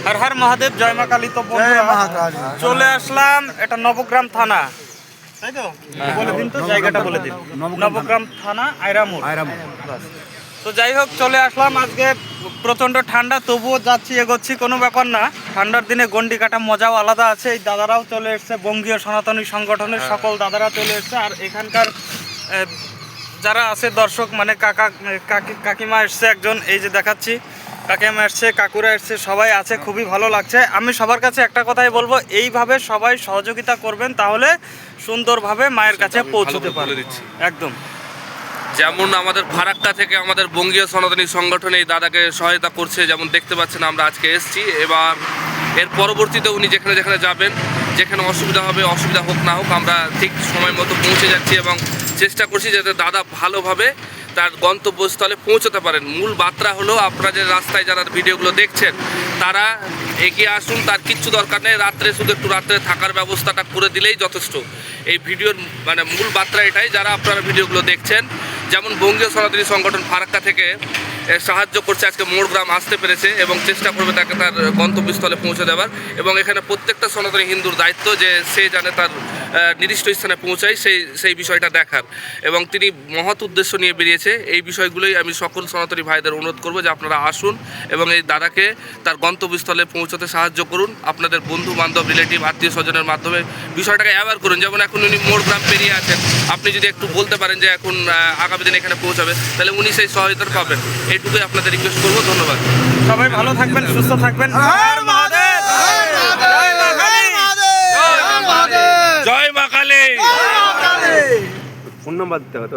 হর হর মহাদেব, জয় মা কালী। তো বন্ধুরা চলে আসলাম, এটা নবগ্রাম থানা, তাই তো? বলে দিন তো, জায়গাটা বলে দিন। নবগ্রাম থানা, আইরামুর। তো যাই হোক, চলে আসলাম। আজকে প্রচণ্ড ঠান্ডা, তবুও যাচ্ছি, এগোচ্ছি, কোনো ব্যাপার না। ঠান্ডার দিনে গন্ডি কাটা মজাও আলাদা আছে। এই দাদারাও চলে এসছে, বঙ্গীয় সনাতনী সংগঠনের সকল দাদারা চলে এসছে। আর এখানকার যারা আছে দর্শক, মানে কাকিমা এসছে একজন, এই যে দেখাচ্ছি, কাকিমা এসছে, কাকুরা এসছে, সবাই আছে, খুবই ভালো লাগছে। আমি সবার কাছে একটা কথাই বলবো, এইভাবে সবাই সহযোগিতা করবেন, তাহলে সুন্দরভাবে মায়ের কাছে পৌঁছতে পারবে। একদম যেমন আমাদের ফারাক্কা থেকে আমাদের বঙ্গীয় সনাতনী সংগঠন এই দাদাকে সহায়তা করছে, যেমন দেখতে পাচ্ছেন আমরা আজকে এসেছি। এবার এর পরবর্তীতে উনি যেখানে যেখানে যাবেন, যেখানে অসুবিধা হবে, অসুবিধা হোক না হোক, আমরা ঠিক সময় মতো পৌঁছে যাচ্ছি এবং চেষ্টা করছি যাতে দাদা ভালোভাবে তার গন্তব্যস্থলে পৌঁছতে পারেন। মূল বার্তা হলো, আপনারা যে রাস্তায় যারা ভিডিওগুলো দেখছেন তারা এগিয়ে আসুন, তার কিচ্ছু দরকার নেই, রাত্রে শুধু একটু রাত্রে থাকার ব্যবস্থাটা করে দিলেই যথেষ্ট। এই ভিডিওর মানে মূল বার্তা এটাই, যারা আপনারা ভিডিওগুলো দেখছেন, যেমন বঙ্গীয় সনাতনী সংগঠন ফারাক্কা থেকে সাহায্য করছে, আজকে মোড়গ্রাম আসতে পেরেছে এবং চেষ্টা করবে তাকে তার গন্তব্যস্থলে পৌঁছে দেওয়ার। এবং এখানে প্রত্যেকটা সনাতনী হিন্দুর দায়িত্ব যে সে জানে তার নির্দিষ্ট স্থানে পৌঁছায়, সেই বিষয়টা দেখার। এবং তিনি মহৎ উদ্দেশ্য নিয়ে বেরিয়েছে। এই বিষয়গুলোই আমি সকল সনাতনী ভাইদের অনুরোধ করবো যে আপনারা আসুন এবং এই দাদাকে তার গন্তব্যস্থলে পৌঁছতে সাহায্য করুন। আপনাদের বন্ধু বান্ধব, রিলেটিভ, আত্মীয় স্বজনের মাধ্যমে বিষয়টাকে অ্যাওয়ার করুন। যেমন এখন উনি মোড়গ্রাম পেরিয়ে আছেন, আপনি যদি একটু বলতে পারেন যে এখন আগামী দিন এখানে পৌঁছাবে, তাহলে উনি সেই সহায়তা পাবেন। এইটুকুই আপনাদের রিকোয়েস্ট করবো। ধন্যবাদ। সবাই ভালো থাকবেন, সুস্থ থাকবেন। হর মহাদেব, জয় মা কালী, জয় মা কালী। ফোন নাম্বার দিতে হবে।